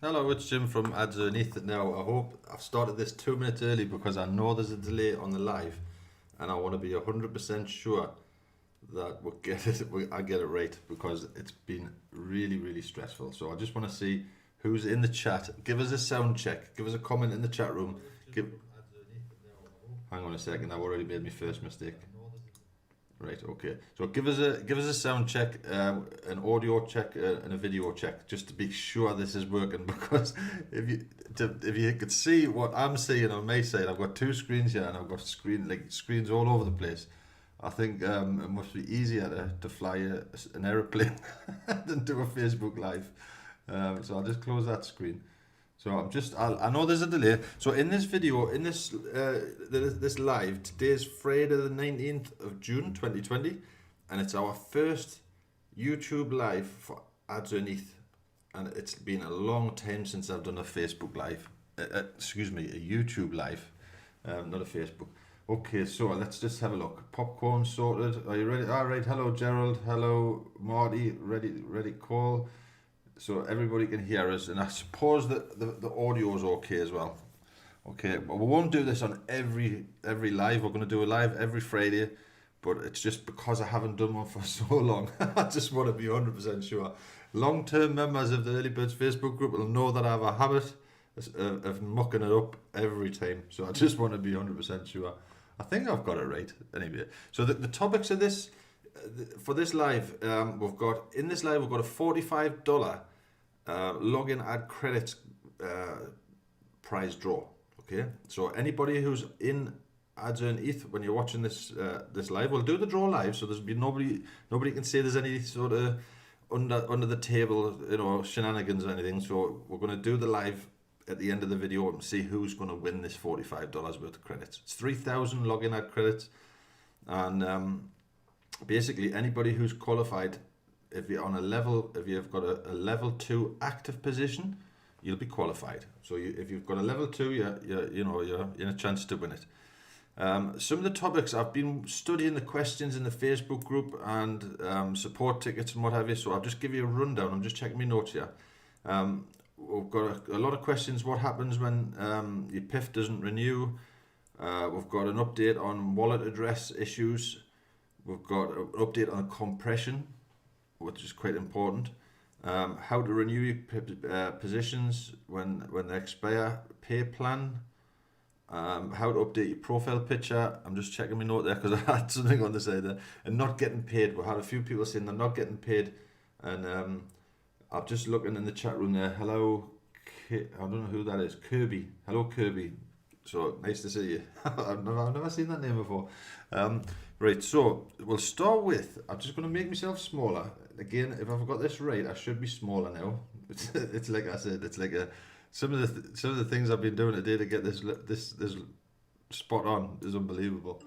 Hello, it's Jim from Advertise. Now, I hope I've started this 2 minutes early because I know there's a delay on the live, and I want to be 100% sure that I get it right because it's been really, really stressful. So I just want to see who's in the chat. Give us a sound check. Give us a comment in the chat room. Give. Hang on a second. I've already made my first mistake. Right. Okay. So give us a sound check, an audio check, and a video check, just to be sure this is working. Because if you could see what I'm seeing on my side, I've got two screens here, and I've got screens all over the place. I think it must be easier to fly an aeroplane than do a Facebook Live. So I'll just close that screen. So I know there's a delay. So in this video, in this live, today is Friday the 19th of June 2020, and it's our first YouTube live for Advertise. And it's been a long time since I've done a Facebook live. Excuse me, a YouTube live, not a Facebook. Okay, so let's just have a look. Popcorn sorted. Are you ready? All right. Hello, Gerald. Hello, Marty. Ready, call. So everybody can hear us, and I suppose that the audio is okay as well. Okay, but we won't do this on every live. We're going to do a live every Friday, but it's just because I haven't done one for so long. I just want to be 100% sure. Long-term members of the Early Birds Facebook group will know that I have a habit of mucking it up every time. So I just want to be 100% sure. I think I've got it right anyway. So the topics of this for this live, we've got a $45 login ad credits prize draw. Okay, so anybody who's in Ads Earn ETH when you're watching this live, we'll do the draw live. So there's be nobody can say there's any sort of under the table, shenanigans or anything. So we're going to do the live at the end of the video and see who's going to win this $45 worth of credits. It's 3,000 login ad credits, and basically anybody who's qualified, if you're on a level, if you've got a level 2 active position, you'll be qualified. So if you've got a level 2, you're in a chance to win it. Some of the topics, I've been studying the questions in the Facebook group and support tickets and what have you. So I'll just give you a rundown. I'm just checking my notes here. We've got a lot of questions. What happens when your PIF doesn't renew? We've got an update on wallet address issues. We've got an update on compression, which is quite important. How to renew your positions when they expire. Pay plan. How to update your profile picture. I'm just checking my note there because I had something on the side there. And not getting paid. We had a few people saying they're not getting paid, and I'm just looking in the chat room there. Hello, I don't know who that is. Kirby. Hello, Kirby. So nice to see you. I've never seen that name before. Right, so we'll start with, I'm just going to make myself smaller. Again, if I've got this right, I should be smaller now. It's like I said, it's like some of the things I've been doing today to get this spot on is unbelievable.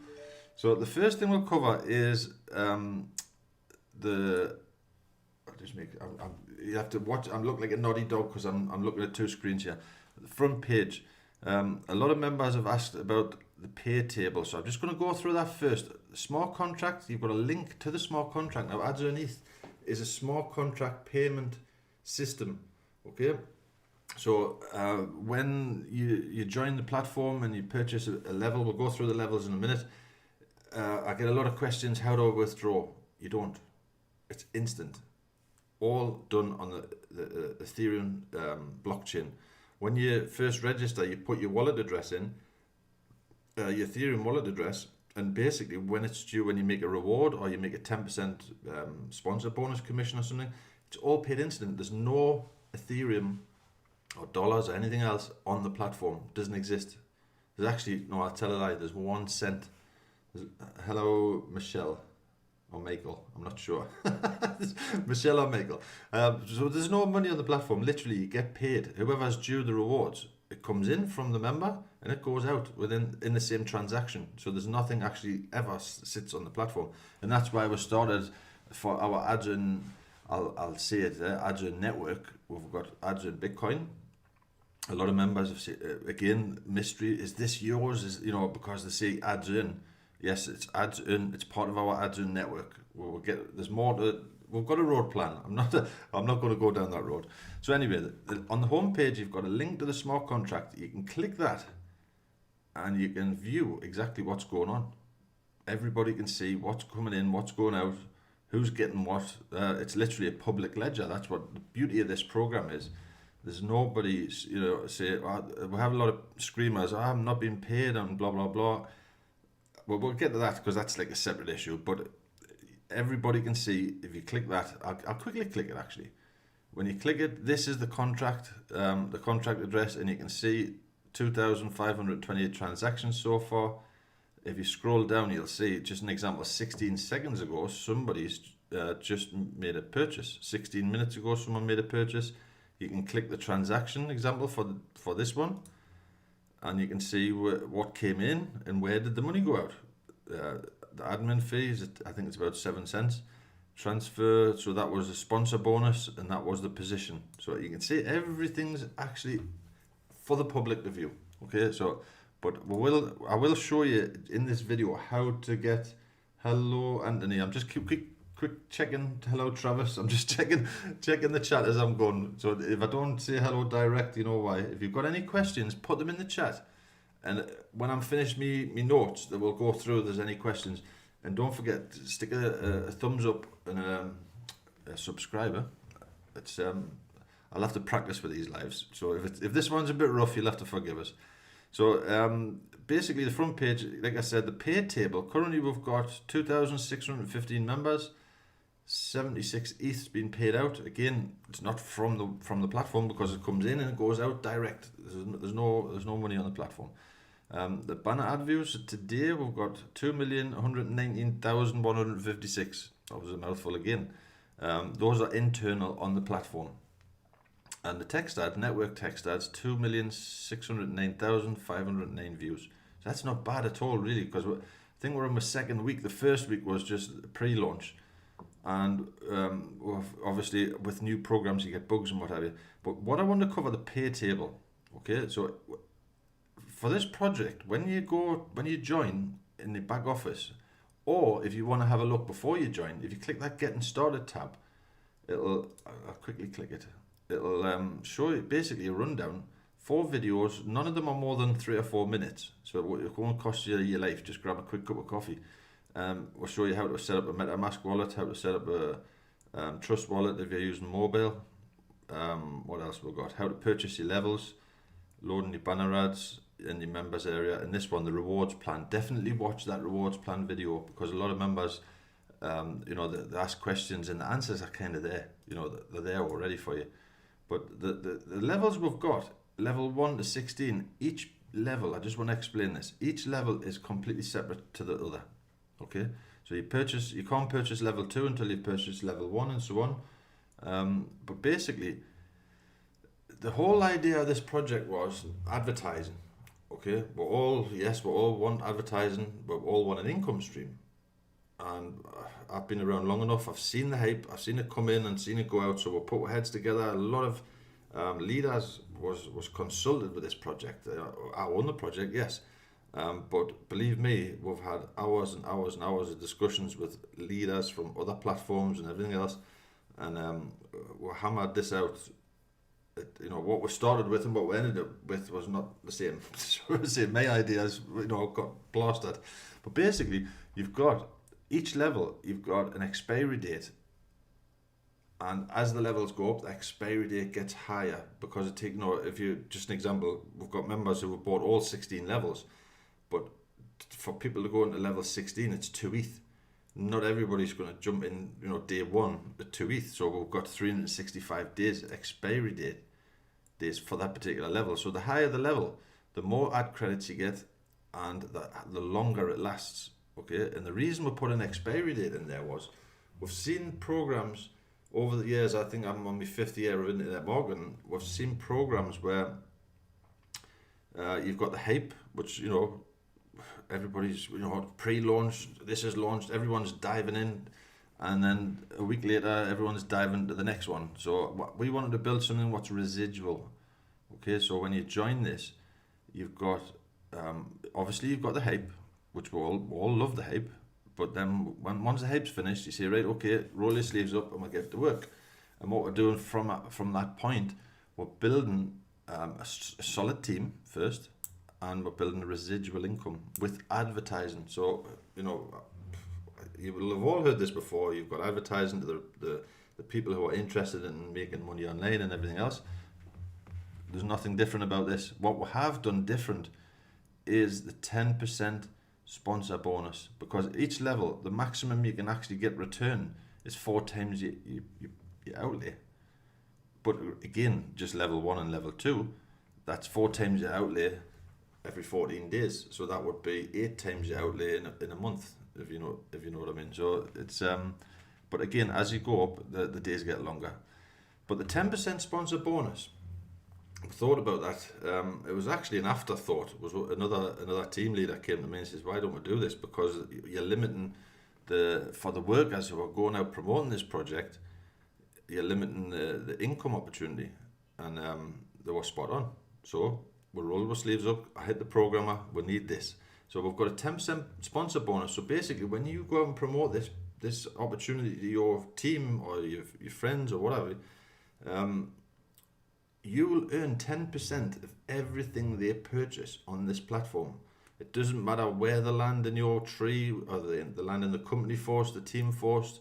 So the first thing we'll cover is you have to watch. I'm looking like a naughty dog because I'm looking at two screens here. The front page. A lot of members have asked about the pay table, so I'm just going to go through that first. The smart contract, you've got a link to the smart contract. Now, Ads Underneath is a smart contract payment system. Okay, so when you join the platform and you purchase a level, we'll go through the levels in a minute. I get a lot of questions. How do I withdraw? You don't. It's instant. All done on the Ethereum blockchain. When you first register, you put your wallet address in, your Ethereum wallet address, and basically when it's due, when you make a reward or you make a 10% sponsor bonus commission or something, it's all paid instant. There's no Ethereum or dollars or anything else on the platform. It doesn't exist. There's actually, no, I'll tell a lie, there's 1 cent. Hello, Michelle. Or Michael, I'm not sure. Michelle or Michael. So there's no money on the platform. Literally, you get paid. Whoever's due the rewards, it comes in from the member and it goes out in the same transaction. So there's nothing actually ever sits on the platform, and that's why we started for our Ads in, I'll say it there, Ads in network. We've got Ads in Bitcoin. A lot of members have said, again, mystery. Is this yours? Because they say Ads in. Yes, it's Ads in. It's part of our Ads in network. We'll get. There's more to we've got a road plan. I'm not going to go down that road. So anyway, on the home page, you've got a link to the smart contract. You can click that, and you can view exactly what's going on. Everybody can see what's coming in, what's going out, who's getting what. It's literally a public ledger. That's what the beauty of this program is. There's nobody, say, we have a lot of screamers, I'm not being paid and blah, blah, blah. Well, we'll get to that because that's like a separate issue. But everybody can see, if you click that, I'll quickly click it actually. When you click it, this is the contract address, and you can see 2,528 transactions so far. If you scroll down, you'll see, just an example, 16 seconds ago, somebody's just made a purchase. 16 minutes ago, someone made a purchase. You can click the transaction example for this one, and you can see what came in and where did the money go out. The admin fees, I think it's about 7 cents. Transfer, so that was a sponsor bonus, and that was the position. So you can see everything's actually for the public to view. Okay, so but I will show you in this video how to get. Hello, Anthony. I'm just quick checking. Hello, Travis. I'm just checking the chat as I'm going. So if I don't say hello direct, you know why. If you've got any questions, put them in the chat, and when I'm finished me notes, that we'll go through. If there's any questions, and don't forget to stick a thumbs up and a subscriber. It's I'll have to practice with these lives. So if this one's a bit rough, you'll have to forgive us. So basically, the front page, like I said, the paid table. Currently, we've got 2,615 members. 76 ETH's been paid out. Again, it's not from the platform because it comes in and it goes out direct. There's no money on the platform. The banner ad views today, we've got 2,119,156. That was a mouthful again. Those are internal on the platform. And the text ad, network text ads, 2,609,509 views. So that's not bad at all, really, because I think we're in the second week. The first week was just pre-launch. And obviously with new programs you get bugs and what have you. But what I want to cover, the pay table. Okay, so for this project, when you join in the back office, or if you want to have a look before you join, if you click that Getting Started tab, I'll quickly click it. It'll show you basically a rundown. 4 videos, none of them are more than 3 or 4 minutes, so it won't cost you your life. Just grab a quick cup of coffee. We'll show you how to set up a MetaMask wallet, how to set up a Trust wallet if you're using mobile. What else we've got? How to purchase your levels, loading your banner ads in the members area, and this one, the rewards plan. Definitely watch that rewards plan video because a lot of members, they ask questions and the answers are kind of there. They're there already for you. But the levels we've got, level 1 to 16, each level, I just want to explain this, each level is completely separate to the other. Okay, so you can't purchase level 2 until you purchase level 1 and so on. But basically, the whole idea of this project was advertising. Okay, we all want advertising, but we all want an income stream. And I've been around long enough. I've seen the hype. I've seen it come in and seen it go out. So we'll put our heads together. A lot of leaders was consulted with this project. I own the project, yes. But believe me, we've had hours and hours and hours of discussions with leaders from other platforms and everything else. And we hammered this out. What we started with and what we ended up with was not the same. My ideas, got blasted. But basically, you've got each level, you've got an expiry date, and as the levels go up, the expiry date gets higher because if you just an example, we've got members who have bought all 16 levels, but for people to go into level 16, it's 2 ETH. Not everybody's going to jump in, day 1 at 2 ETH. So we've got 365 days expiry days for that particular level. So the higher the level, the more ad credits you get, and the longer it lasts. Okay, and the reason we put an expiry date in there was we've seen programs over the years. I think I'm on my 5th year of internet marketing. We've seen programs where you've got the hype, which everybody's pre-launch. This is launched. Everyone's diving in, and then a week later, everyone's diving to the next one. So we wanted to build something what's residual. Okay, so when you join this, you've got obviously you've got the hype, which we all love the hype, But then once the hype's finished, you say, right, okay, roll your sleeves up and we'll get to work. And what we're doing from that point, we're building a solid team first, and we're building a residual income with advertising. So, you know, you will have all heard this before. You've got advertising to the people who are interested in making money online and everything else. There's nothing different about this. What we have done different is the 10% sponsor bonus, because each level, the maximum you can actually get return is 4 times your outlay. But again, just level 1 and level 2, that's 4 times your outlay every 14 days. So that would be 8 times your outlay in a month, if you know what I mean. So it's but again, as you go up, the days get longer. But the 10% sponsor bonus, I thought about that. It was actually an afterthought. It was another team leader came to me and says, "Why don't we do this? Because you're limiting for the workers who are going out promoting this project, you're limiting the income opportunity." And they were spot on. So we rolled our sleeves up. I hit the programmer. We need this. So we've got a 10% sponsor bonus. So basically, when you go out and promote this opportunity to your team or your friends or whatever, you will earn 10% of everything they purchase on this platform. It doesn't matter where they land in your tree, or they land in the company force, the team force.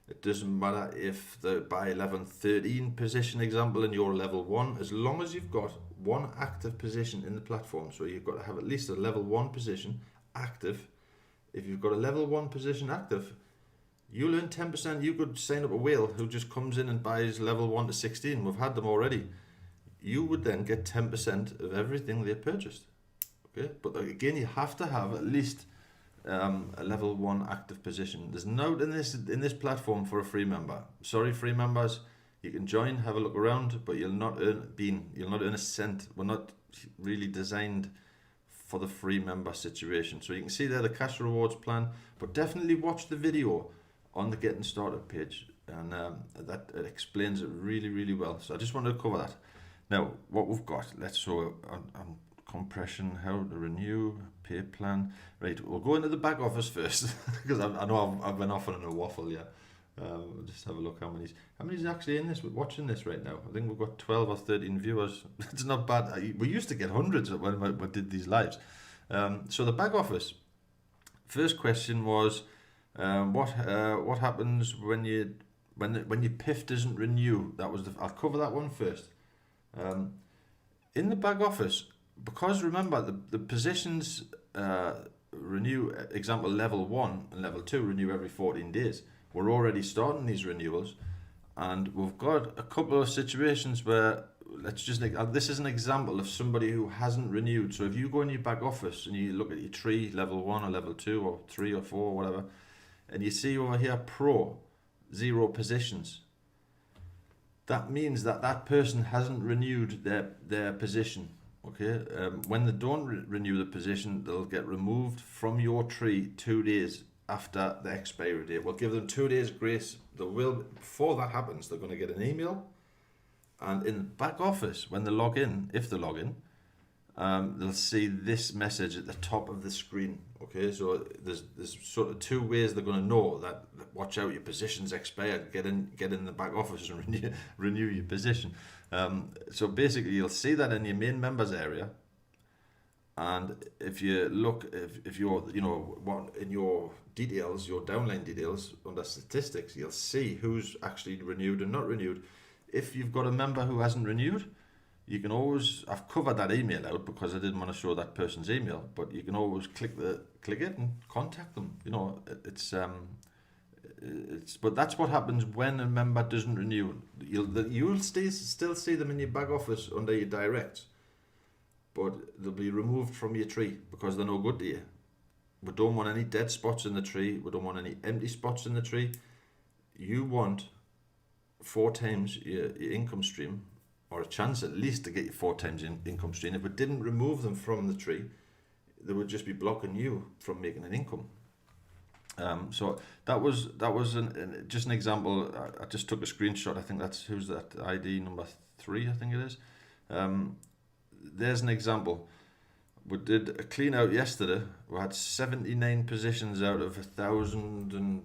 It doesn't matter if they're by 11, 13 position example and you're level 1. As long as you've got one active position in the platform, so you've got to have at least a level 1 position active. If you've got a level 1 position active, you'll earn 10%. You could sign up a whale who just comes in and buys level 1 to 16. We've had them already. You would then get 10% of everything they purchased. Okay, but again, you have to have at least a level 1 active position. There's no in this platform for a free member. Sorry, free members, you can join, have a look around, but you'll not earn a cent. We're not really designed for the free member situation. So you can see there the cash rewards plan, but definitely watch the video on the getting started page, and that it explains it really, really well. So I just wanted to cover that. Now, what we've got, let's show on compression, how to renew, pay plan. Right, we'll go into the back office first, because I know I've been off on a waffle, yeah. We'll just have a look how many's actually in this, watching this right now. I think we've got 12 or 13 viewers. It's not bad. We used to get hundreds when we did these lives. So the back office, first question was, what happens when your PIF doesn't renew? I'll cover that one first. In the back office, because remember the positions renew, example level 1 and level 2 renew every 14 days. We're already starting these renewals, and we've got a couple of situations where this is an example of somebody who hasn't renewed. So if you go in your back office and you look at your tree, level 1 or level 2 or 3 or 4 or whatever, and you see over here pro 0 positions, that means that person hasn't renewed their position. Okay, when they don't renew the position, they'll get removed from your tree 2 days after the expiry date. We'll give them 2 days grace. Before that happens, they're going to get an email, and in the back office, when they log in, if they log in, they'll see this message at the top of the screen. Okay, so there's sort of 2 ways they're going to know that watch out, your position's expired. Get in the back office and renew your position. So basically, you'll see that in your main members area, and if you look, if you're in your details, your downline details under statistics, you'll see who's actually renewed and not renewed. If you've got a member who hasn't renewed, you can always, I've covered that email out because I didn't want to show that person's email, but you can always click it and contact them. But that's what happens when a member doesn't renew. You'll still see them in your back office under your directs, but they'll be removed from your tree because they're no good to you. We don't want any dead spots in the tree. We don't want any empty spots in the tree. You want 4 times your income stream, or a chance at least to get you 4 times income stream. If we didn't remove them from the tree, they would just be blocking you from making an income. So that was just an example. I just took a screenshot. I think who's that? ID number 3, I think it is. There's an example. we did a clean out yesterday. We had 79 positions out of 1,000 and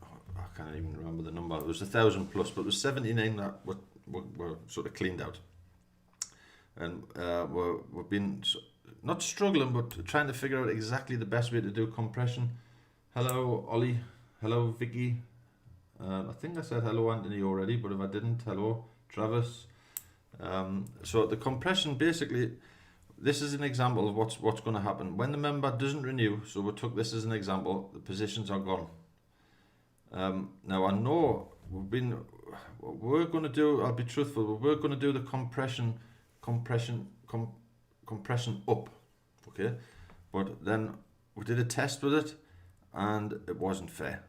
I can't even remember the number. It was 1,000 plus, but it was 79 that were sort of cleaned out. And we've been not struggling, but trying to figure out exactly the best way to do compression. Hello, Ollie. Hello, Vicky. I think I said hello, Anthony, already, but if I didn't, hello, Travis. So the compression, basically, this is an example of what's going to happen when the member doesn't renew. So we took this as an example. The positions are gone. Now I know we're going to do. I'll be truthful. We're going to do the compression up. Okay, but then we did a test with it, and it wasn't fair.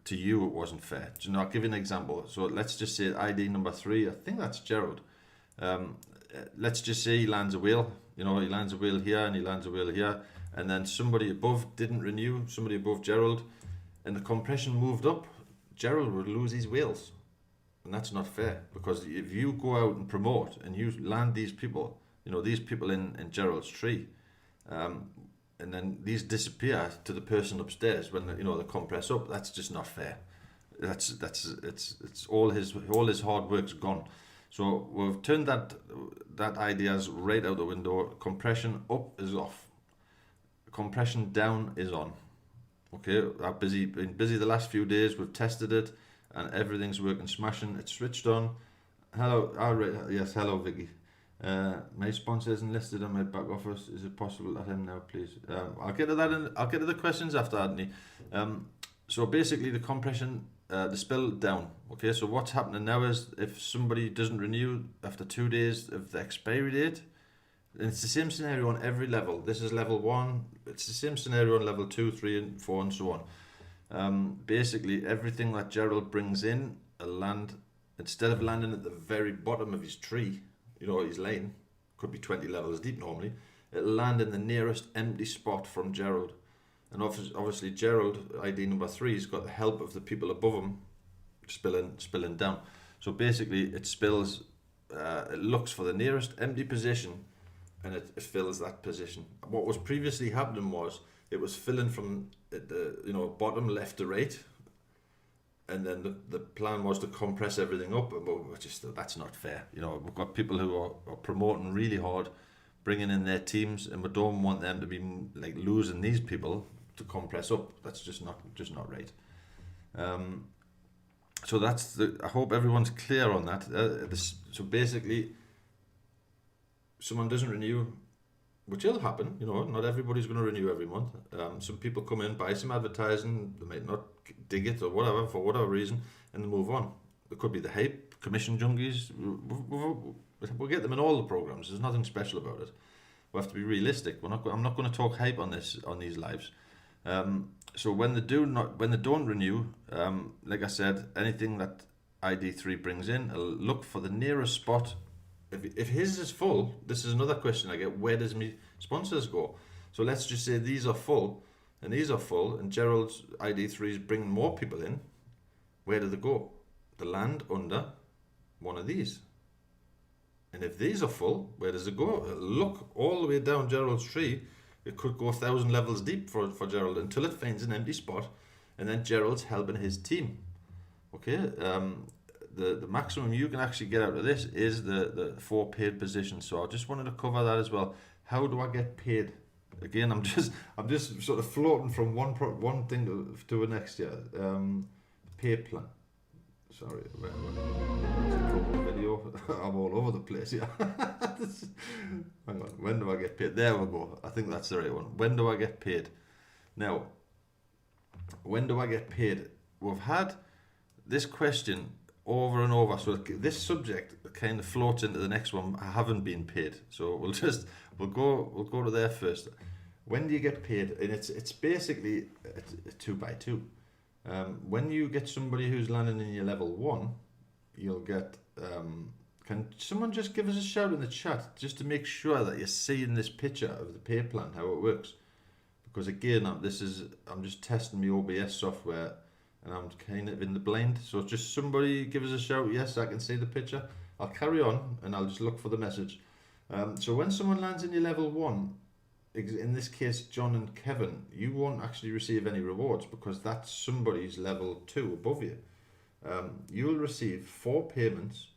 To you, it wasn't fair. Do you know, I'll give you an example. So let's just say ID number 3. I think that's Gerald. Let's just say he lands a whale. You know, he lands a whale here and he lands a whale here, and then somebody above didn't renew. Somebody above Gerald, and the compression moved up. Gerald would lose his whales, and that's not fair, because if you go out and promote and you land these people, you know, these people in Gerald's tree, and then these disappear to the person upstairs when you know they compress up. That's just not fair. It's all his hard work's gone. So we've turned that ideas right out the window. Compression up is off. Compression down is on. Okay, I've been busy the last few days. We've tested it, and everything's working smashing. It's switched on. Hello, yes, hello, Vicky. My sponsor isn't listed on my back office. Is it possible at him now, please? I'll get to that. I'll get to the questions after, Anthony. So basically, the compression, the spill down. Okay, so what's happening now is if somebody doesn't renew after 2 days of the expiry date, and it's the same scenario on every level. This is level 1. It's the same scenario on level 2, 3, and 4, and so on. Basically, everything that Gerald brings in a land, instead of landing at the very bottom of his tree, you know, his lane, could be 20 levels deep normally, it'll land in the nearest empty spot from Gerald. And obviously Gerald, ID number 3, has got the help of the people above him spilling down. So basically it spills, it looks for the nearest empty position, and it fills that position. What was previously happening was it was filling from the bottom left to right, and then the plan was to compress everything up, but that's not fair. You know, we've got people who are promoting really hard, bringing in their teams, and we don't want them to be like losing these people to compress up. That's just not right. So that's I hope everyone's clear on that. So basically, someone doesn't renew, which will happen. You know, not everybody's going to renew every month. Some people come in, buy some advertising, they might not dig it or whatever for whatever reason, and they move on. There could be the hype, commission junkies. We'll get them in all the programs. There's nothing special about it. We have to be realistic. I'm not going to talk hype on these lives. So when they don't renew, like I said, anything that ID3 brings in, I'll look for the nearest spot. If his is full, this is another question I get, where does my sponsors go? So let's just say these are full, and these are full, and Gerald's ID3 is bringing more people in. Where do they go? They land under one of these. And if these are full, where does it go? Look all the way down Gerald's tree. It could go 1,000 levels deep for Gerald until it finds an empty spot, and then Gerald's helping his team. Okay, the maximum you can actually get out of this is the 4 paid positions. So I just wanted to cover that as well. How do I get paid? Again, I'm just sort of floating from one thing to the next year. Pay plan. Sorry, video. I'm all over the place here. Hang on. When do I get paid? There we go. I think that's the right one. When do I get paid? Now, when do I get paid? We've had this question over and over. So this subject kind of floats into the next one. I haven't been paid. So we'll go to there first. When do you get paid? And it's basically a 2x2. When you get somebody who's landing in your level 1, you'll get. Can someone just give us a shout in the chat just to make sure that you're seeing this picture of the pay plan, how it works? Because again, I'm just testing my OBS software, and I'm kind of in the blind. So just somebody give us a shout. Yes, I can see the picture. I'll carry on, and I'll just look for the message. So when someone lands in your level 1, in this case, John and Kevin, you won't actually receive any rewards because that's somebody's level 2 above you. You'll receive 4 payments,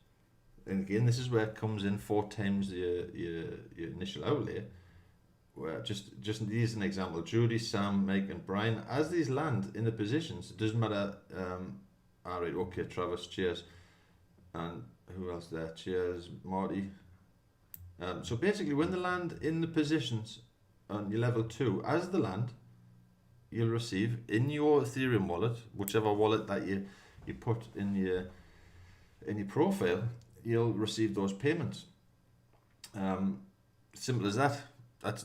and again, this is where it comes in 4 times your initial outlay. Where just use an example: Judy, Sam, Mike, and Brian. As these land in the positions, it doesn't matter. All right, okay, Travis, cheers, and who else there? Cheers, Marty. So basically, when they land in the positions on your level 2, as the land, you'll receive in your Ethereum wallet, whichever wallet that you put in your profile, you'll receive those payments. Simple as that.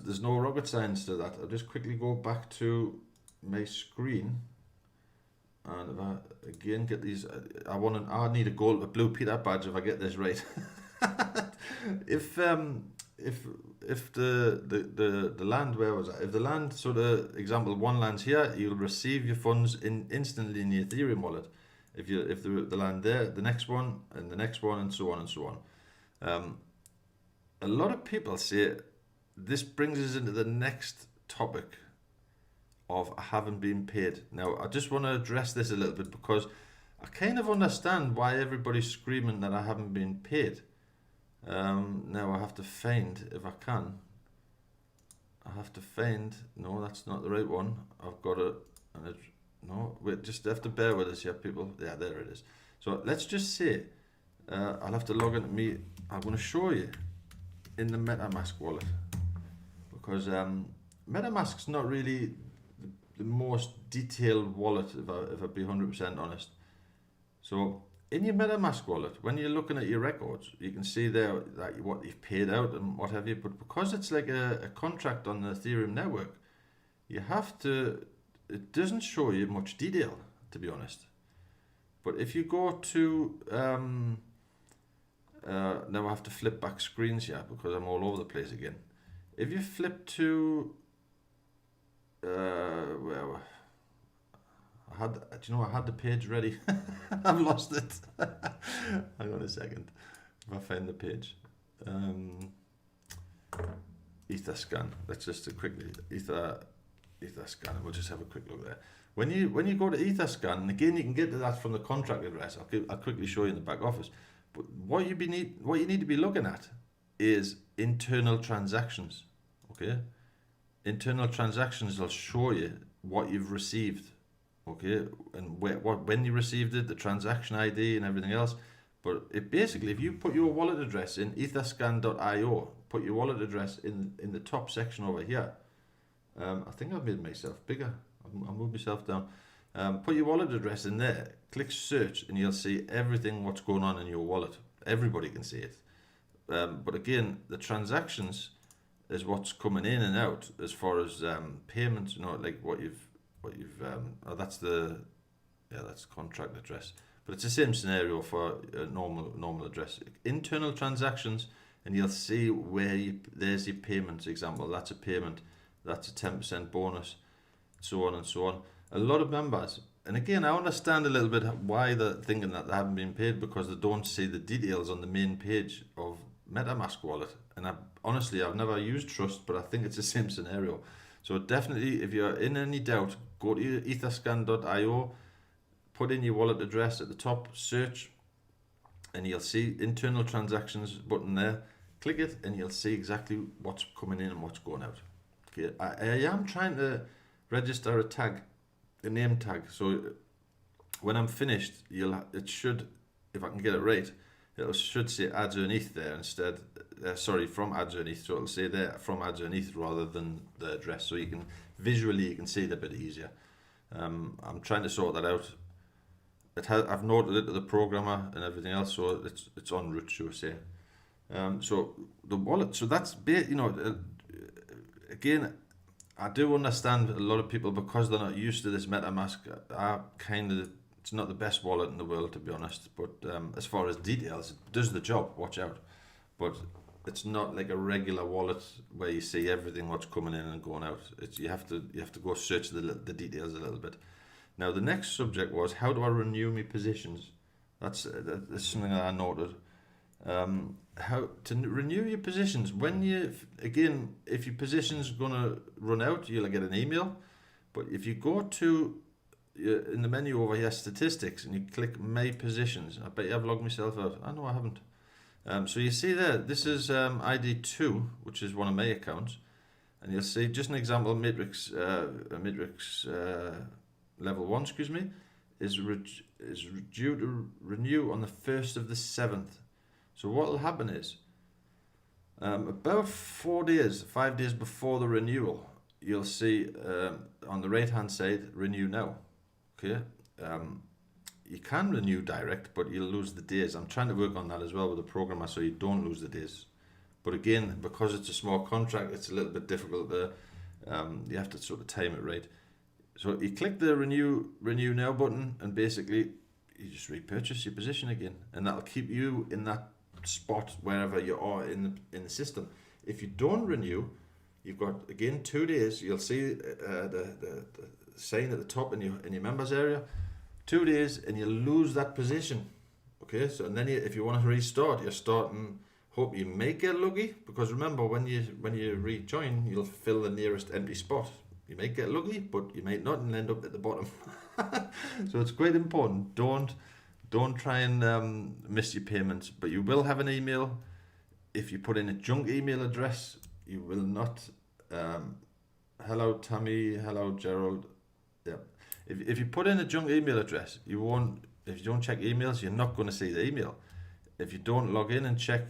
There's no rocket science to that. I'll just quickly go back to my screen, and if I again get these, I need a blue Peter badge if I get this right. If the land, where was that? If the land, sort of example, one lands here, you'll receive your funds instantly in your Ethereum wallet. If the land there, the next one, and the next one, and so on and so on. A lot of people say this brings us into the next topic of I haven't been paid. Now, I just want to address this a little bit because I kind of understand why everybody's screaming that I haven't been paid. Now I have to find, if I can, no, that's not the right one. I've got it, no, wait, just have to bear with us here, people. Yeah, there it is. So let's just say, I'll have to log into me. I'm going to show you in the MetaMask wallet, because MetaMask's not really the most detailed wallet, if I be 100% honest. So in your MetaMask wallet, when you're looking at your records, you can see there that what you've paid out and what have you. But because it's like a contract on the Ethereum network, you have to. It doesn't show you much detail, to be honest. But if you go to now I have to flip back screens here because I'm all over the place again. If you flip to where I had the page ready. I've lost it. Hang on a second. If I find the page, Ether scan. Let's just quickly Ether scan, and we'll just have a quick look there. When you go to Ether scan, and again you can get to that from the contract address. I'll quickly show you in the back office. But what you need to be looking at is internal transactions. Okay, internal transactions will show you what you've received. Okay, and when you received it, the transaction ID and everything else. But it basically, if you put your wallet address in etherscan.io, put your wallet address in the top section over here. I think I've made myself bigger. I'll move myself down. Put your wallet address in there, click search, and you'll see everything what's going on in your wallet. Everybody can see it. But again, the transactions is what's coming in and out as far as payments, like what you've that's contract address. But it's the same scenario for a normal address. Internal transactions, and you'll see there's your payments example. That's a payment. That's a 10% bonus, so on and so on. A lot of members, and again, I understand a little bit why they're thinking that they haven't been paid, because they don't see the details on the main page of MetaMask wallet. And honestly, I've never used Trust, but I think it's the same scenario. So definitely, if you're in any doubt, go to etherscan.io, put in your wallet address at the top, search, and you'll see internal transactions button there. Click it, and you'll see exactly what's coming in and what's going out. Okay, I am trying to register a name tag. So when I'm finished, it should, if I can get it right, it should say Ads Earn ETH there instead. From Ads Earn ETH. So it'll say there from Ads Earn ETH rather than the address. So you can see it a bit easier. I'm trying to sort that out. I've noted it to the programmer and everything else, so it's en route, shall we say. So the wallet. So that's again, I do understand a lot of people, because they're not used to this MetaMask, it's not the best wallet in the world, to be honest. But as far as details, it does the job. Watch out. But it's not like a regular wallet where you see everything what's coming in and going out. You have to go search the details a little bit. Now the next subject was, how do I renew my positions? That's something that I noted. how to renew your positions. When you, again, if your position's gonna run out, you'll get an email. But if you go to in the menu over here, statistics, and you click my positions, I bet you I've logged myself out. I know I haven't. So you see there, this is ID2, which is one of my accounts, and you'll see just an example. Matrix level 1, excuse me, is due to renew on the 1st of the 7th. So what will happen is, about 5 days before the renewal, you'll see on the right hand side, renew now. Okay, you can renew direct, but you'll lose the days. I'm trying to work on that as well with the programmer, so you don't lose the days. But again, because it's a small contract, it's a little bit difficult there. You have to sort of time it right. So you click the renew now button, and basically you just repurchase your position again, and that'll keep you in that spot wherever you are in the system. If you don't renew, you've got again 2 days. You'll see the sign at the top in your members area. 2 days, and you lose that position. Okay, so and then if you want to restart, you're starting. Hope you may get lucky, because remember, when you rejoin, you'll fill the nearest empty spot. You may get lucky, but you might not, and end up at the bottom. So it's quite important. Don't try and miss your payments, but you will have an email. If you put in a junk email address, you will not. Hello Tammy, hello Gerald. Yeah. If you put in a junk email address, you won't. If you don't check emails, you're not going to see the email. If you don't log in and check,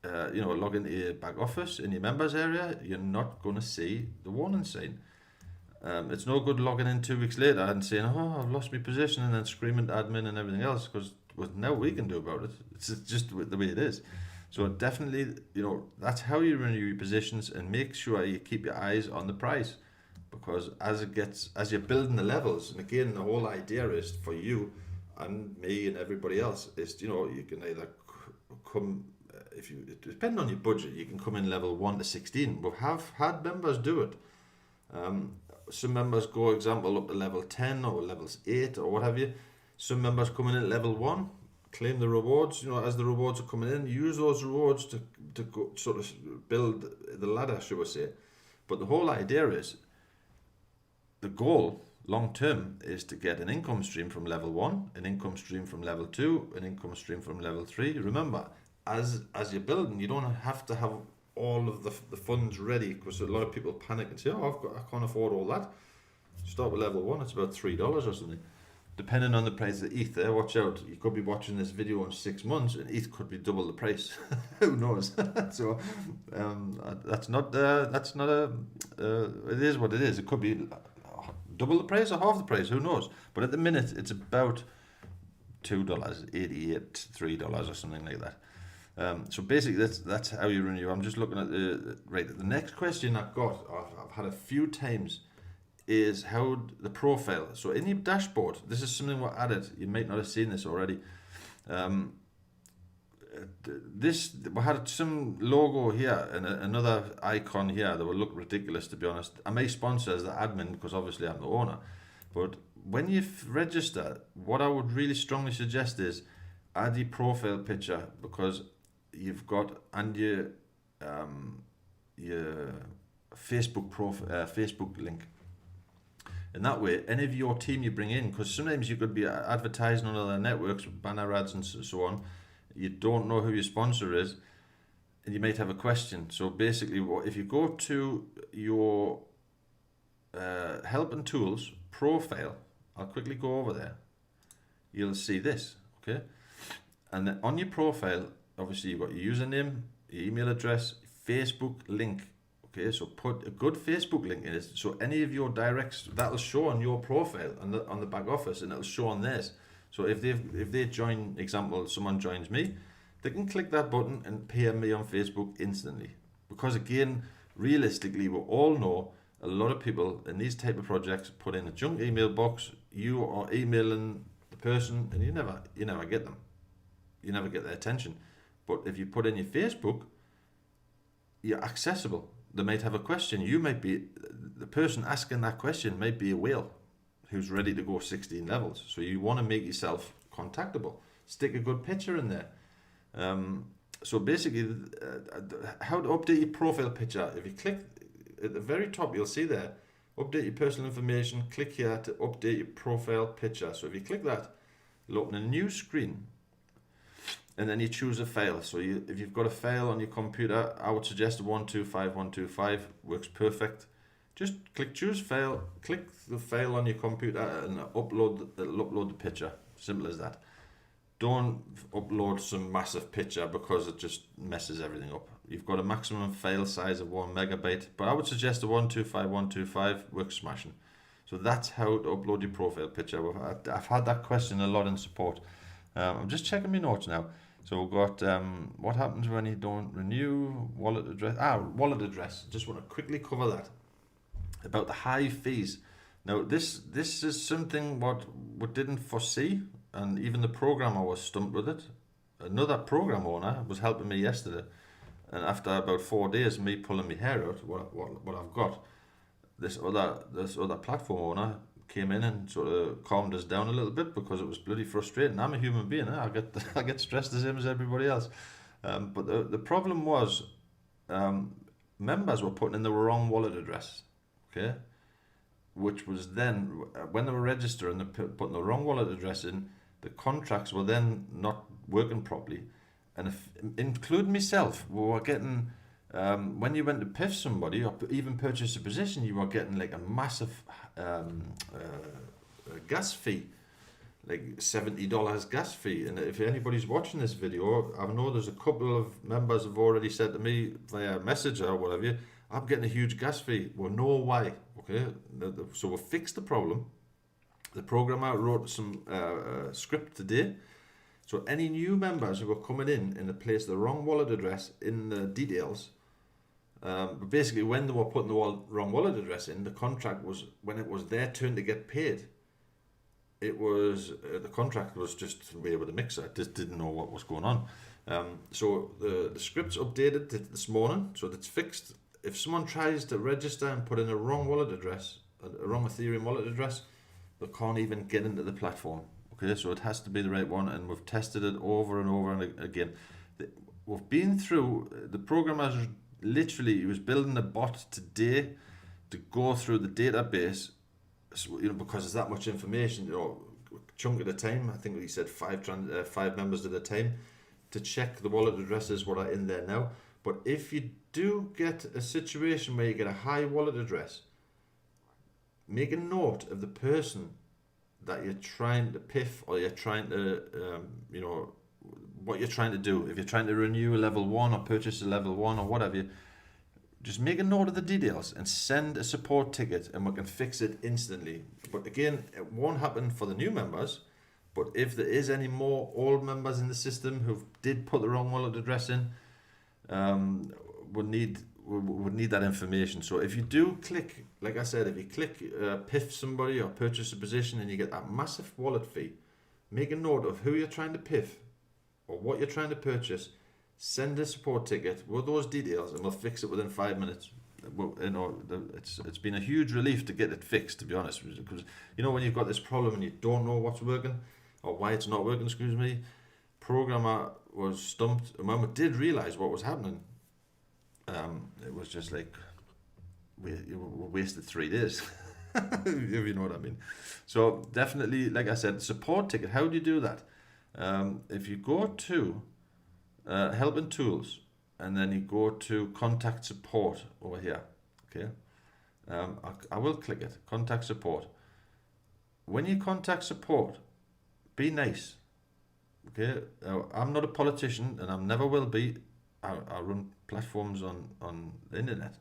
log into your back office in your members area, you're not going to see the warning sign. It's no good logging in 2 weeks later and saying, "Oh, I've lost my position," and then screaming to admin and everything else, because there's no we can do about it. It's just the way it is. So definitely, that's how you renew your positions, and make sure you keep your eyes on the price, because as you're building the levels, and again, the whole idea is for you and me and everybody else is, you can either come, depending on your budget, you can come in level 1 to 16. We have had members do it. Some members go, example, up to level 10 or levels 8 or what have you. Some members come in at level 1, claim the rewards. As the rewards are coming in, use those rewards to go, sort of build the ladder, shall we say. But the whole idea is, the goal long term is to get an income stream from level 1, an income stream from level 2, an income stream from level 3. Remember, as you're building, you don't have to have all of the funds ready, because a lot of people panic and say, I can't afford all that. Start with level 1, it's about $3 or something. Depending on the price of ETH, watch out. You could be watching this video in 6 months, and ETH could be double the price. Who knows? So that's not it is what it is. It could be double the price or half the price. Who knows? But at the minute, it's about $2.88, $3 or something like that. So basically, that's how you renew. I'm just looking at the next question I've had a few times, is how the profile. So in your dashboard, this is something we added. You might not have seen this already. We had some logo here and another icon here that would look ridiculous, to be honest. I may sponsor as the admin, because obviously I'm the owner. But when you register, what I would really strongly suggest is add your profile picture, because you've got, and your Facebook link. And that way, any of your team you bring in, because sometimes you could be advertising on other networks, banner ads and so on. You don't know who your sponsor is, and you might have a question. So basically, if you go to your help and tools profile, I'll quickly go over there. You'll see this, okay? And then on your profile, obviously you've got your username, your email address, Facebook link. Okay, so put a good Facebook link in it. So any of your directs, that'll show on your profile on the back office, and it'll show on theirs. So if they join, example, someone joins me, they can click that button and PM me on Facebook instantly. Because again, realistically, we all know a lot of people in these type of projects put in a junk email box. You are emailing the person, and you never get them. You never get their attention. But if you put in your Facebook, you're accessible. They might have a question. You might be, the person asking that question might be a whale who's ready to go 16 levels. So you want to make yourself contactable. Stick a good picture in there. So basically, how to update your profile picture. If you click at the very top, you'll see there, update your personal information. Click here to update your profile picture. So if you click that, it'll open a new screen, and then you choose a file. So if you've got a file on your computer, I would suggest 125125 works perfect. Just click choose file, click the file on your computer, and it'll upload the picture. Simple as that. Don't upload some massive picture because it just messes everything up. You've got a maximum file size of 1 megabyte, but I would suggest the 125125 works smashing. So that's how to upload your profile picture. I've had that question a lot in support. I'm just checking my notes now. So we've got what happens when you don't renew wallet address. Wallet address. Just want to quickly cover that about the high fees. Now this is something what we didn't foresee, and even the programmer was stumped with it. Another program owner was helping me yesterday, and after about 4 days, me pulling my hair out, what I've got, this other platform owner came in and sort of calmed us down a little bit because it was bloody frustrating. I'm a human being, I get stressed the same as everybody else. But the problem was members were putting in the wrong wallet address, okay? Which was then, when they were registering, they putting the wrong wallet address in, the contracts were then not working properly. And including myself, we were getting, when you went to piff somebody or even purchase a position, you were getting like a massive gas fee, like $70 gas fee. And if anybody's watching this video, I know there's a couple of members have already said to me via Messenger or whatever, I'm getting a huge gas fee. Well, no why. Okay, so we fixed the problem. The programmer wrote some script today. So any new members who were coming in and they placed the wrong wallet address in the details, but basically when they were putting the wrong wallet address in, the contract was, when it was their turn to get paid, it was, the contract was just way with the mixer. It just didn't know what was going on. So the script's updated this morning, so that's fixed. If someone tries to register and put in a wrong wallet address, a wrong Ethereum wallet address, they can't even get into the platform. Okay, so it has to be the right one, and we've tested it over and over and again. We've been through, the programmer literally, he was building a bot today to go through the database, because there's that much information, chunk at a time. I think he said five members at a time, to check the wallet addresses what are in there now. But if you do get a situation where you get a high wallet address, make a note of the person that you're trying to piff, or you're trying to, what you're trying to do. If you're trying to renew a level 1 or purchase a level 1 or whatever, just make a note of the details and send a support ticket, and we can fix it instantly. But again, it won't happen for the new members. But if there is any more old members in the system who did put the wrong wallet address in, would need that information. So if you do click, like I said, if you click piff somebody or purchase a position and you get that massive wallet fee, make a note of who you're trying to piff or what you're trying to purchase, send a support ticket with those details, and we'll fix it within 5 minutes. It's been a huge relief to get it fixed, to be honest, because when you've got this problem and you don't know what's working or why it's not working, programmer was stumped, and when we did realize what was happening, it was just like we wasted 3 days. If you know what I mean. So definitely, like I said, support ticket. How do you do that? If you go to help and tools, and then you go to contact support over here, okay, I will click it, contact support. When you contact support, be nice. Okay, I'm not a politician, and I never will be. I run platforms on the internet.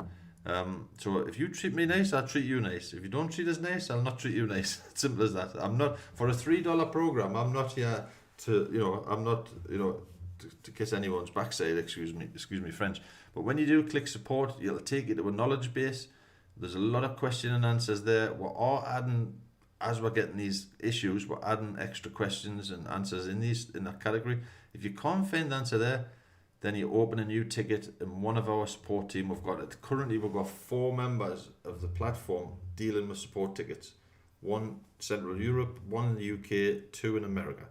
So if you treat me nice, I'll treat you nice. If you don't treat us nice, I'll not treat you nice. Simple as that. I'm not, for a $3 program, I'm not here to, I'm not, to kiss anyone's backside, excuse me French. But when you do click support, it'll take you to a knowledge base. There's a lot of question and answers there. We're all adding, as we're getting these issues, we're adding extra questions and answers in that category. If you can't find the answer there, then you open a new ticket, and one of our support team, currently we've got 4 members of the platform dealing with support tickets. 1 Central Europe, 1 in the UK, 2 in America.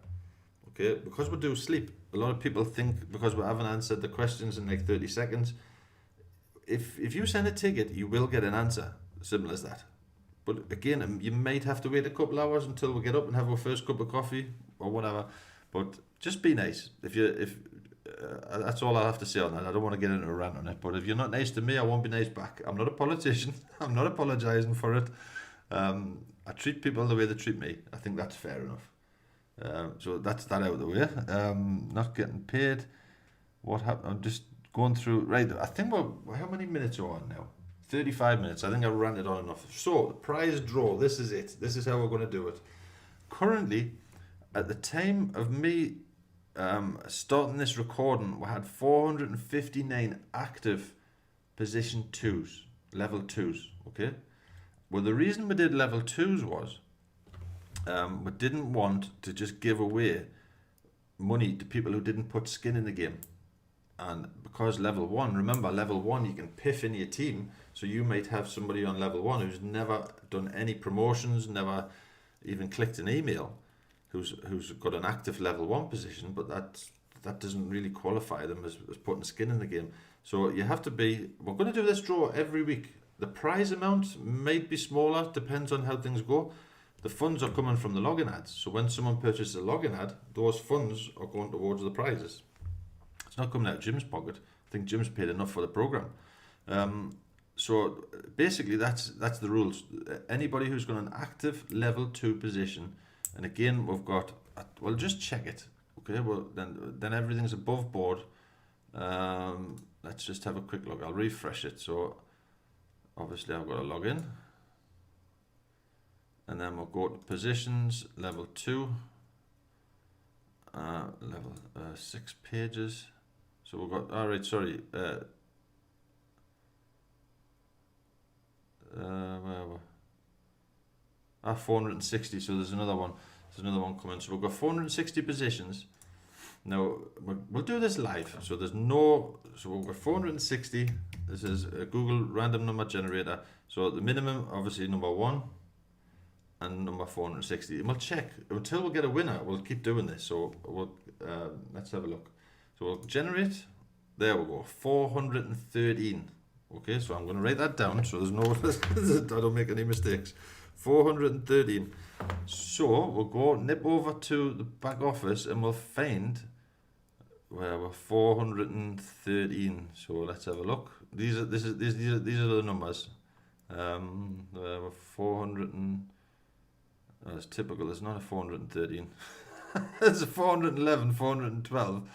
okay? Because we do sleep, a lot of people think because we haven't answered the questions in like 30 seconds, if you send a ticket, you will get an answer. Simple as that. But again, you might have to wait a couple hours until we get up and have our first cup of coffee or whatever. But just be nice. If that's all I have to say on that. I don't want to get into a rant on it. But if you're not nice to me, I won't be nice back. I'm not a politician. I'm not apologising for it. I treat people the way they treat me. I think that's fair enough. So that's that out of the way. Not getting paid. What happened? I'm just going through. Right. I think we're how many minutes are we on now? 35 minutes. I think I've ranted on enough. So, the prize draw. This is it. This is how we're going to do it. Currently, at the time of me starting this recording, we had 459 active position 2s, level 2s, okay? Well, the reason we did level 2s was we didn't want to just give away money to people who didn't put skin in the game. And because level 1, remember level 1 you can piff in your team, so you might have somebody on level 1 who's never done any promotions, never even clicked an email, who's got an active level 1 position, but that doesn't really qualify them as putting skin in the game. So you have to be, we're going to do this draw every week. The prize amount might be smaller, depends on how things go. The funds are coming from the login ads, so when someone purchases a login ad, those funds are going towards the prizes. It's not coming out of Jim's pocket. I think Jim's paid enough for the program. So basically, that's the rules. Anybody who's got an active level 2 position, and again we've got. Well, just check it. Okay. Well, then everything's above board. Let's just have a quick look. I'll refresh it. So obviously I've got to log in, and then we'll go to positions level 2. Level 6 pages. So we've got, all right, sorry, where were 460, so there's another one coming. So we've got 460 positions. Now, we'll do this live, so there's no, so we've got 460, this is a Google random number generator, so the minimum, obviously, number 1, and number 460, and we'll check, until we get a winner, we'll keep doing this, so we'll, let's have a look. So we'll generate, there we go, 413. Okay, so I'm going to write that down so there's no, I don't make any mistakes. 413. So we'll go nip over to the back office and we'll find where we're 413. So let's have a look. These are the numbers. We're 400 and it's typical. It's not a 413. It's a 411, 412.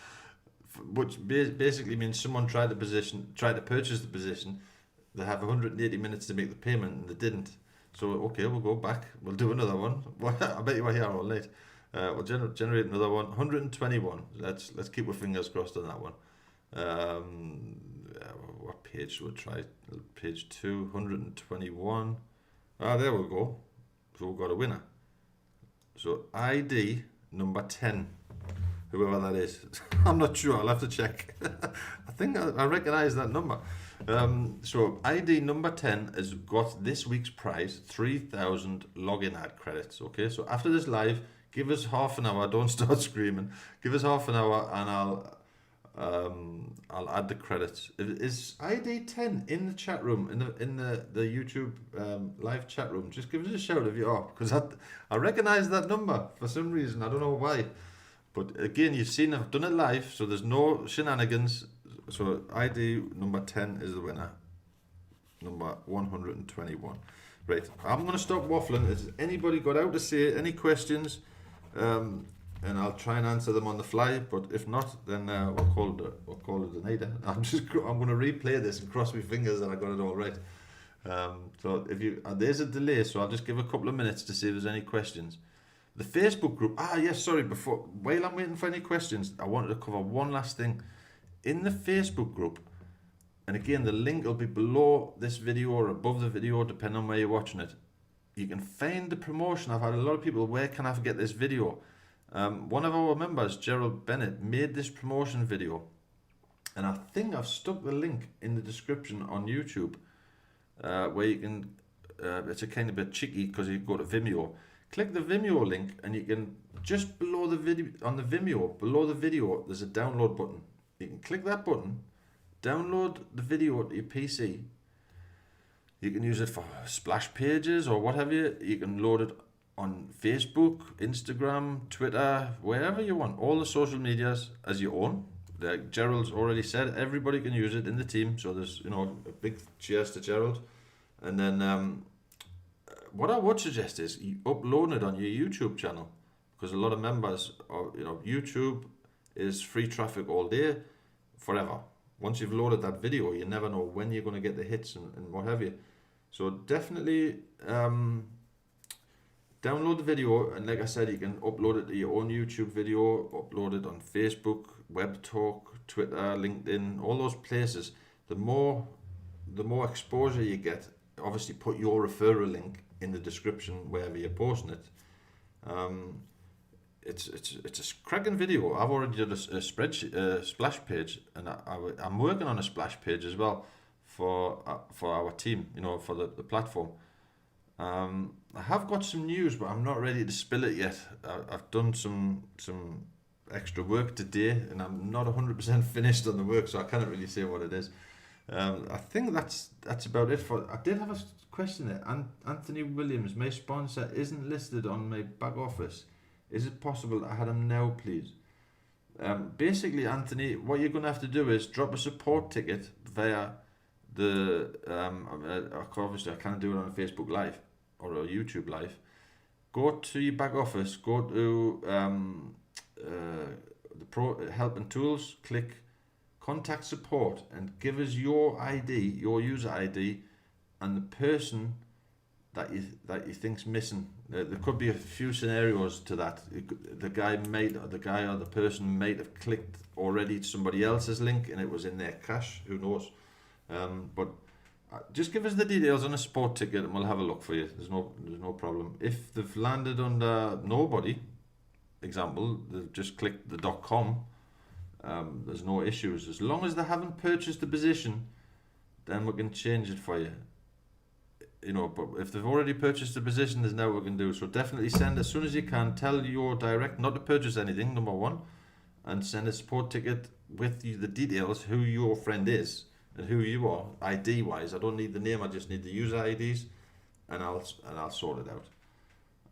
Which basically means someone tried to purchase the position. They have 180 minutes to make the payment and they didn't. So okay, we'll go back. We'll do another one. I bet you were here all late. We'll generate another one. 121. Let's keep our fingers crossed on that one. What page should we try? Page 2, 121. There we go. So we've got a winner. So ID number 10. Whoever that is. I'm not sure, I'll have to check. I think I recognise that number. So ID number 10 has got this week's prize, 3,000 login ad credits. Okay, so after this live, give us half an hour, don't start screaming. Give us half an hour and I'll add the credits. Is ID 10 in the chat room, in the YouTube live chat room? Just give us a shout if you are, because I recognise that number for some reason, I don't know why. But again, you've seen I've done it live, so there's no shenanigans. So ID number 10 is the winner. Number 121. Right, I'm going to stop waffling. Has anybody got out to say any questions? And I'll try and answer them on the fly. But if not, then we'll call it a night. I'm going to replay this and cross my fingers that I got it all right. So there's a delay, so I'll just give a couple of minutes to see if there's any questions. The Facebook group, yes, sorry, while I'm waiting for any questions, I wanted to cover one last thing. In the Facebook group, and again, the link will be below this video or above the video, depending on where you're watching it. You can find the promotion. I've had a lot of people, where can I get this video? One of our members, Gerald Bennett, made this promotion video. And I think I've stuck the link in the description on YouTube, where you can, it's a kind of bit cheeky because you go to Vimeo. Click the Vimeo link, and you can just below the video on the Vimeo, below the video, there's a download button. You can click that button, download the video to your PC. You can use it for splash pages or whatever. You can load it on Facebook, Instagram, Twitter, wherever you want. All the social medias as your own. Like Gerald's already said, everybody can use it in the team. So there's, a big cheers to Gerald. And then what I would suggest is you upload it on your YouTube channel, because a lot of members are, YouTube is free traffic all day, forever. Once you've loaded that video, you never know when you're going to get the hits and what have you. So definitely download the video, and like I said, you can upload it to your own YouTube video, upload it on Facebook, WebTalk, Twitter, LinkedIn, all those places. The more exposure you get, obviously put your referral link in the description wherever you're posting it. It's a cracking video. I've already done a splash page, and I'm working on a splash page as well for our team, for the platform. I have got some news, but I'm not ready to spill it yet. I've done some extra work today, and I'm not 100% finished on the work, so I can't really say what it is. I think that's about it. I did have a question there. Anthony Williams, my sponsor, isn't listed on my back office. Is it possible that I had him now, please? Basically, Anthony, what you're going to have to do is drop a support ticket via the obviously I can't do it on a Facebook Live or a YouTube Live. Go to your back office, go to the Pro Help and Tools, click Contact Support, and give us your ID, your user ID, and the person that you think's missing. There could be a few scenarios to that. The guy or the person might have clicked already somebody else's link and it was in their cache. Who knows? But just give us the details on a support ticket and we'll have a look for you. There's no problem. If they've landed under nobody, example, they've just clicked the .com, there's no issues. As long as they haven't purchased the position, then we can change it for you. But if they've already purchased the position, there's now what we can do. So definitely send as soon as you can. Tell your direct not to purchase anything, number one, and send a support ticket with the details, who your friend is and who you are, ID wise. I don't need the name, I just need the user IDs, and I'll sort it out.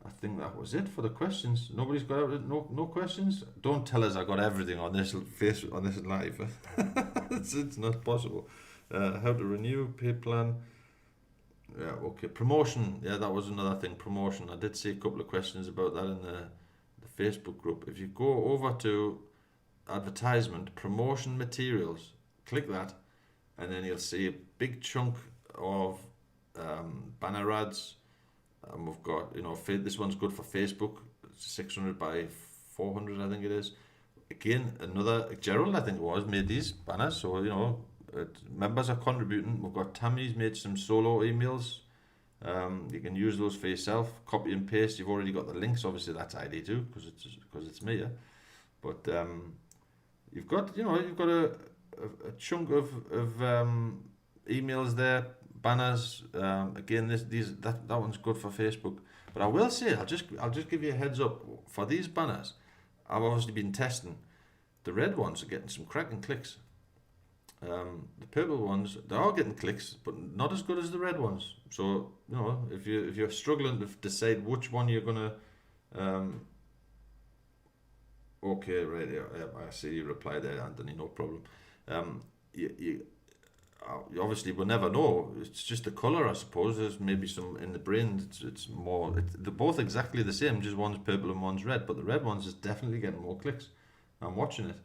I think that was it for the questions. Nobody's got no questions. Don't tell us I got everything on this live. it's not possible. How to renew pay plan. Yeah, okay. Promotion. Yeah, that was another thing. Promotion. I did see a couple of questions about that in the Facebook group. If you go over to advertisement, promotion materials, click that, and then you'll see a big chunk of banner ads. We've got, this one's good for Facebook, 600 by 400, I think it is. Again, another, Gerald, I think it was, made these banners, so, members are contributing. We've got Tammy's made some solo emails. You can use those for yourself. Copy and paste. You've already got the links. Obviously, that's ID too, because it's me. Yeah? But you've got a chunk of emails there, banners. Again, that one's good for Facebook. But I will say, I'll just give you a heads up for these banners. I've obviously been testing. The red ones are getting some cracking clicks. The purple ones, they are getting clicks, but not as good as the red ones. So, if you're struggling to decide which one you're gonna, okay, right, yeah, I see you reply there, Anthony. No problem. You obviously will never know. It's just the color, I suppose. There's maybe some in the brain. It's more. They're both exactly the same. Just one's purple and one's red, but the red ones is definitely getting more clicks. I'm watching it.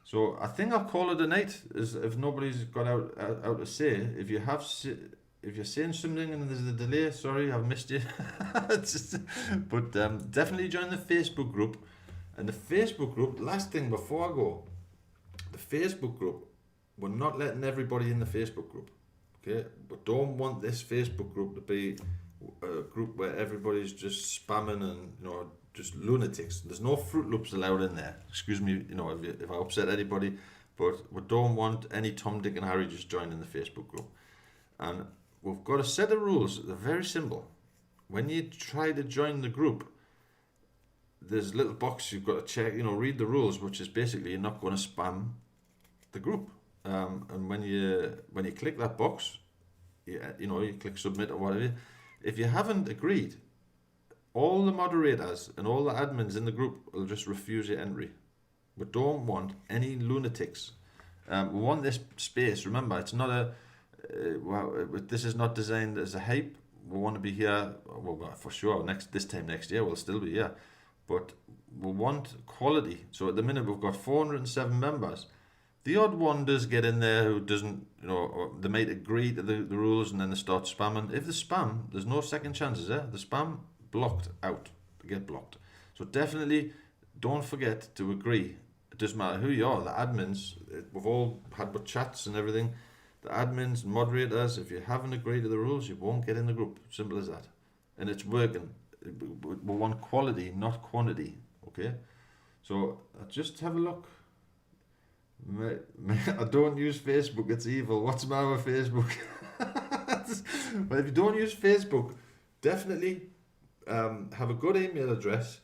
So I think I'll call it a night. If nobody's got out to say, if you're saying something and there's a delay, sorry, I've missed you. But definitely join the Facebook group. And the Facebook group, last thing before I go, the Facebook group, we're not letting everybody in the Facebook group. Okay, we don't want this Facebook group to be a group where everybody's just spamming and just lunatics. There's no Fruit Loops allowed in there. Excuse me, if I upset anybody, but we don't want any Tom, Dick and Harry just joining the Facebook group. And we've got a set of rules. They're very simple. when you try to join the group, there's a little box you've got to check, read the rules, which is basically you're not going to spam the group. And when you click that box, you click submit or whatever, if you haven't agreed, all the moderators and all the admins in the group will just refuse your entry. We don't want any lunatics. We want this space. Remember, it's not this is not designed as a hype. We want to be here, well, for sure. This time next year we'll still be here, but we want quality. So at the minute we've got 407 members. The odd one does get in there who doesn't, or they might agree to the rules and then they start spamming. If they spam, there's no second chances there. The spam blocked out, they get blocked. So definitely don't forget to agree. It doesn't matter who you are, the admins, we've all had chats and everything. The admins, moderators, if you haven't agreed to the rules, you won't get in the group. Simple as that. And it's working. We want quality, not quantity. Okay? So just have a look. I don't use Facebook, it's evil. What's the matter with Facebook? But if you don't use Facebook, definitely have a good email address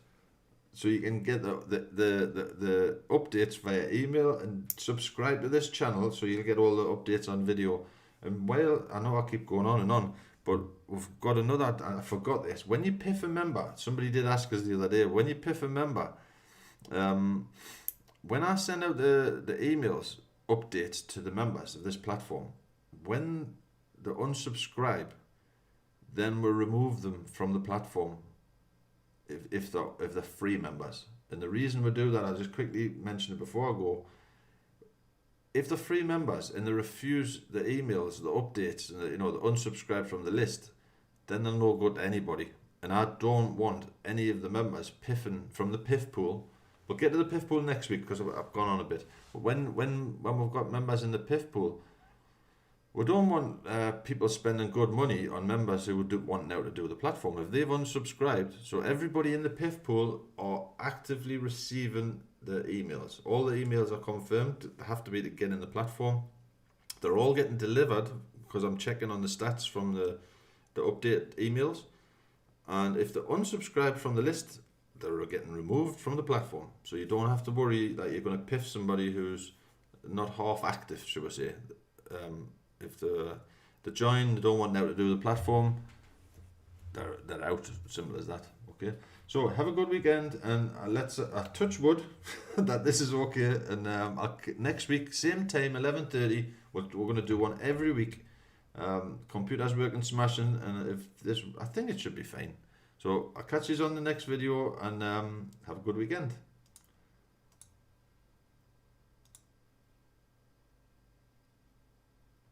so you can get the updates via email, and subscribe to this channel so you'll get all the updates on video. And while I know I keep going on and on, but we've got another, I forgot this. When you piff a member, somebody did ask us the other day, when you piff a member, when I send out the emails, updates to the members of this platform, when they unsubscribe, then we'll remove them from the platform if they're free members. And the reason we do that, I'll just quickly mention it before I go. If they're free members and they refuse the emails, the updates, and they unsubscribe from the list, then they'll no good to anybody. And I don't want any of the members piffing from the piff pool. We'll get to the piff pool next week because I've gone on a bit. But when we've got members in the piff pool, we don't want people spending good money on members who would want now to do the platform. If they've unsubscribed, so everybody in the piff pool are actively receiving the emails. All the emails are confirmed, they have to be to get in the platform. They're all getting delivered because I'm checking on the stats from the update emails. And if they're unsubscribed from the list, they're getting removed from the platform. So you don't have to worry that you're going to piff somebody who's not half active, should we say. If they join, they don't want now to do the platform, they're out. Simple as that. Okay. So have a good weekend, and let's touch wood that this is okay. And next week, same time, 11:30. We're going to do one every week. Computers working smashing, and if this, I think it should be fine. So I'll catch you on the next video, and have a good weekend.